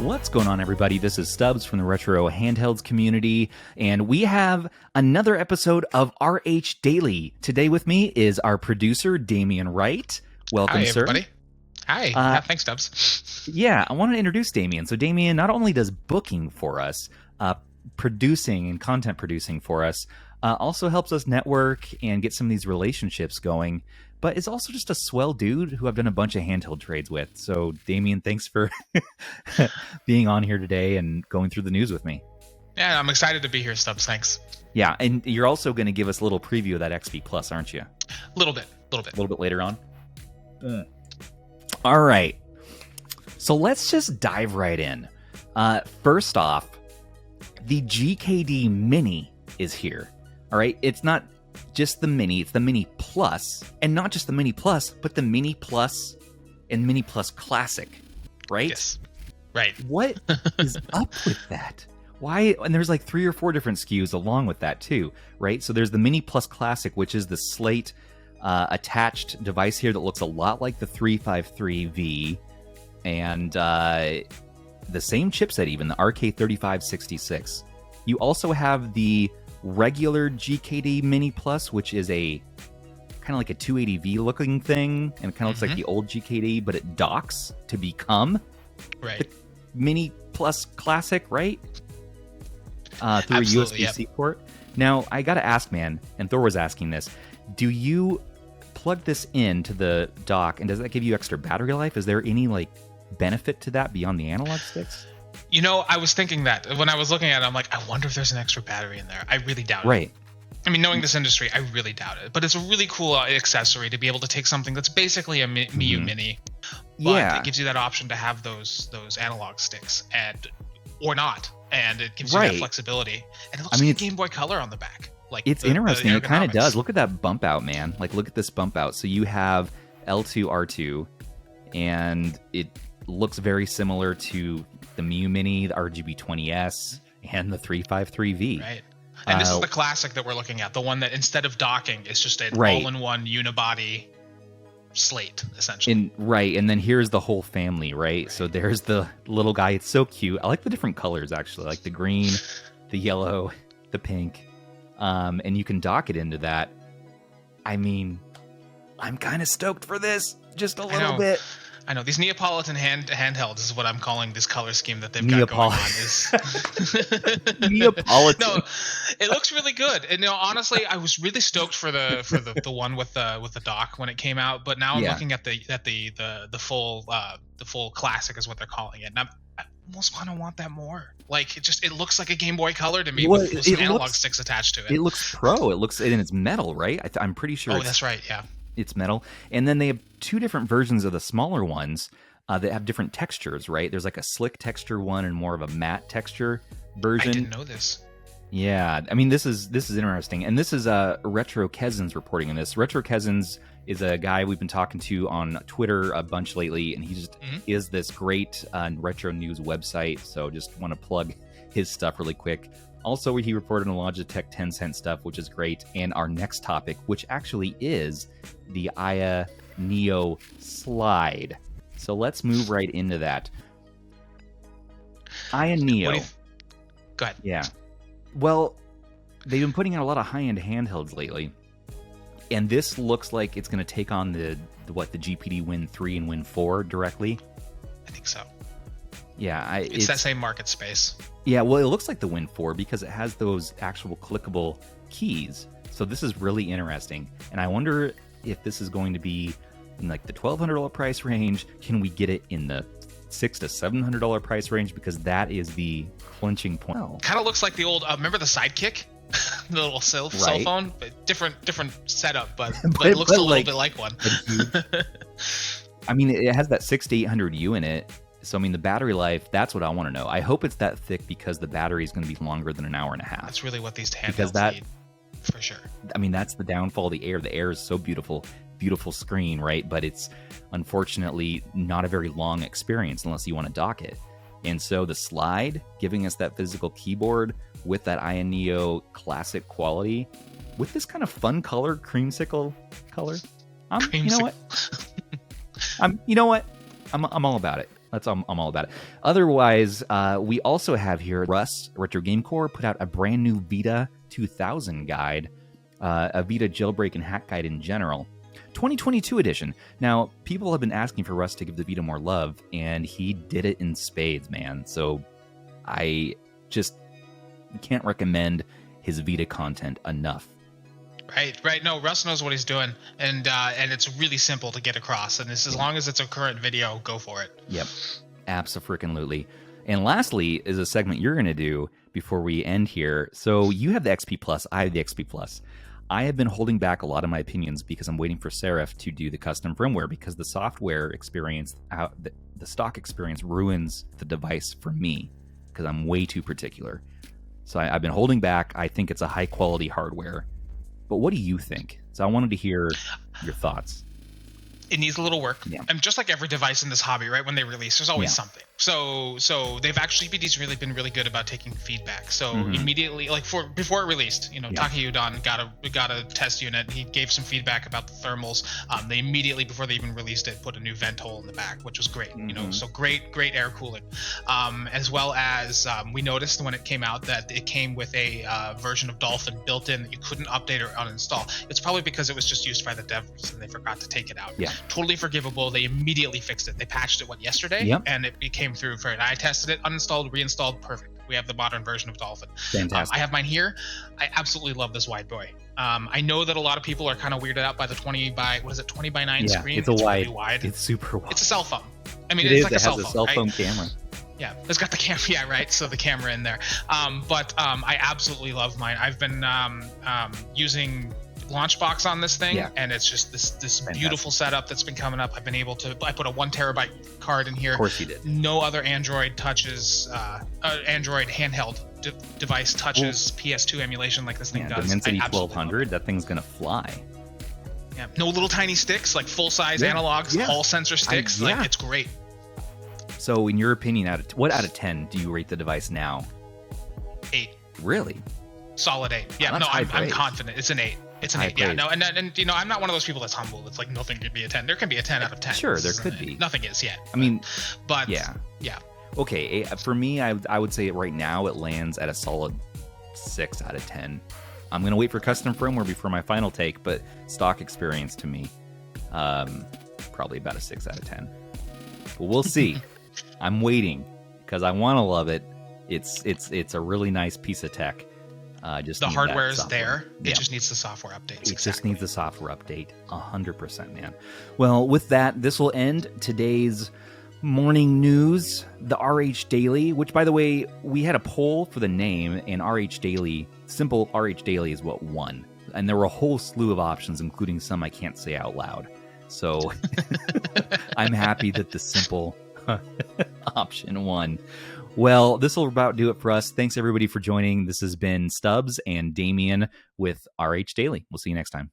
What's going on, everybody? This is Stubbs from the Retro Handhelds community, and we have another episode of RH Daily. Today with me is our producer, Damien Wright. Welcome, Hi, everybody. sir. Hi. Thanks, Stubbs. Yeah, I want to introduce Damien. So Damien not only does booking for us, producing and content producing for us, also helps us network and get some of these relationships going, but is also just a swell dude who I've done a bunch of handheld trades with. So Damien, thanks for being on here today and going through the news with me. Yeah, I'm excited to be here, Stubbs. Thanks. Yeah, and you're also going to give us a little preview of that XP Plus, aren't you? A little bit. A little bit later on. All right. So let's just dive right in. First off, the GKD Mini is here. All right. It's not just the Mini, it's the Mini Plus. And not just the Mini Plus, but the Mini Plus and Mini Plus Classic. Right? Yes. Right. What is up with that? Why? And there's like 3 or 4 different SKUs along with that too, right? So there's the Mini Plus Classic, which is the slate attached device here that looks a lot like the 353V, and the same chipset even, the RK3566. You also have the regular GKD Mini Plus, which is a kind of like a 280V looking thing, and it kind of looks like the old GKD, but it docks to become the Mini Plus Classic, right? Through Absolutely, a USB-C port. Now, I gotta ask, man, and Thor was asking this, do you plug this into the dock, and does that give you extra battery life? Is there any like benefit to that beyond the analog sticks? You know, I was thinking that when I was looking at it, I'm like, I wonder if there's an extra battery in there. I really doubt it. Right. I mean, knowing this industry, I really doubt it. But it's a really cool accessory to be able to take something that's basically a Miu Mini, but it gives you that option to have those analog sticks or not, and it gives you that flexibility. And it looks like a Game Boy Color on the back. Like it's interesting. It kind of does. Look at that bump out, man. Like, look at this bump out. So you have L2, R2, and it looks very similar to the Miu Mini, the RGB20S, and the 353V. Right. And this is the classic that we're looking at, the one that instead of docking, it's just an all-in-one unibody slate, essentially. And then here's the whole family, right? So there's the little guy. It's so cute. I like the different colors, actually. Like the green, the yellow, the pink. And you can dock it into that. I mean, I'm kind of stoked for this. Just a little bit. I know. These Neapolitan handhelds is what I'm calling this color scheme that they've got going on. Neapolitan. No, it looks really good. And honestly, I was really stoked for the one with the dock when it came out. But now I'm looking at the full classic is what they're calling it. And I almost kind of want that more. Like it looks like a Game Boy Color to me with some analog sticks attached to it. It looks pro. It looks, and it's metal, right? I'm pretty sure. Oh, that's right. Yeah. It's metal. And then they have 2 different versions of the smaller ones that have different textures, right? There's like a slick texture one and more of a matte texture version. I didn't know this. Yeah. I mean, this is interesting. And this is Retro Cousins reporting on this. Retro Cousins is a guy we've been talking to on Twitter a bunch lately, and he just is this great retro news website. So just want to plug his stuff really quick. Also, he reported on Logitech 10-cent stuff, which is great. And our next topic, which actually is the AYANEO Slide. So let's move right into that. AYANEO. Go ahead. Yeah. Well, they've been putting out a lot of high-end handhelds lately. And this looks like it's going to take on the GPD Win 3 and Win 4 directly. I think so. Yeah, it's that same market space. Yeah, well, it looks like the Win 4 because it has those actual clickable keys. So this is really interesting. And I wonder if this is going to be in like the $1,200 price range. Can we get it in the $600 to $700 price range? Because that is the clinching point. Kind of looks like the old, remember the Sidekick? The little cell phone? But different setup, but it looks a little bit like one. I mean, it has that 600 to 800U in it. So, I mean, the battery life, that's what I want to know. I hope it's that thick because the battery is going to be longer than an hour and a half. That's really what these handhelds need, for sure. I mean, that's the downfall of the Air. The Air is so beautiful screen, right? But it's unfortunately not a very long experience unless you want to dock it. And so the Slide, giving us that physical keyboard with that AYANEO classic quality, with this kind of fun color, creamsicle color. You know what? I'm all about it. I'm all about it. Otherwise, we also have here Russ Retro Game Core put out a brand new Vita 2000 guide, a Vita jailbreak and hack guide in general. 2022 edition. Now, people have been asking for Russ to give the Vita more love, and he did it in spades, man. So I just can't recommend his Vita content enough. Right. No, Russ knows what he's doing, and it's really simple to get across. And as long as it's a current video, go for it. Yep, abso-freaking-lutely. And lastly is a segment you're going to do before we end here. So you have the XP Plus, I have the XP Plus. I have been holding back a lot of my opinions because I'm waiting for Seraph to do the custom firmware, because the software experience, the stock experience ruins the device for me because I'm way too particular. So I've been holding back. I think it's a high quality hardware. But what do you think? So I wanted to hear your thoughts. It needs a little work. Yeah. And just like every device in this hobby, right? When they release, there's always something. So they've actually, GPD's really been really good about taking feedback. So immediately, like before it released, Takeo Udon got a test unit. He gave some feedback about the thermals. They immediately, before they even released it, put a new vent hole in the back, which was great. So great air cooling. As well as we noticed when it came out that it came with a version of Dolphin built in that you couldn't update or uninstall. It's probably because it was just used by the devs and they forgot to take it out. Yeah. Totally forgivable. They immediately fixed it. They patched it yesterday, and it came through for it. I tested it, uninstalled, reinstalled, perfect. We have the modern version of Dolphin. Fantastic. I have mine here. I absolutely love this wide boy. I know that a lot of people are kind of weirded out by the 20 by 9 screen. It's wide. Really wide. It's super wide. It's a cell phone. I mean, it's like a cell phone. It has a cell phone right? camera. Yeah, it's got the camera. Yeah, right. So the camera in there. But I absolutely love mine. I've been using Launchbox on this thing, and it's just this beautiful setup that's been coming up. I've been able to. I put a 1 terabyte card in here. Of course you did. No other Android touches, Android handheld device touches PS2 emulation like this thing does. Dimensity 1200. That thing's gonna fly. Yeah. No little tiny sticks, like full size analogs, all sensor sticks. Like it's great. So, in your opinion, what out of 10 do you rate the device now? 8. Really? Solid 8. Yeah. Oh, no, I'm confident. It's an 8. It's an 8. Yeah. No, and I'm not one of those people that's humble. It's like nothing could be a 10. There can be a 10 out of 10. Sure, there could be. Nothing is yet. I mean, but yeah. Okay, for me, I would say right now it lands at a solid 6 out of 10. I'm gonna wait for custom firmware before my final take, but stock experience to me, probably about a 6 out of 10. But we'll see. I'm waiting because I want to love it. It's a really nice piece of tech. Just the hardware is there. It just needs the software updates. It just needs the software update. 100%, man. Well, with that, this will end today's morning news, the RH Daily, which, by the way, we had a poll for the name, and RH Daily, simple RH Daily is what won. And there were a whole slew of options, including some I can't say out loud. So I'm happy that the simple option won. Well, this will about do it for us. Thanks, everybody, for joining. This has been Stubbs and Damien with RH Daily. We'll see you next time.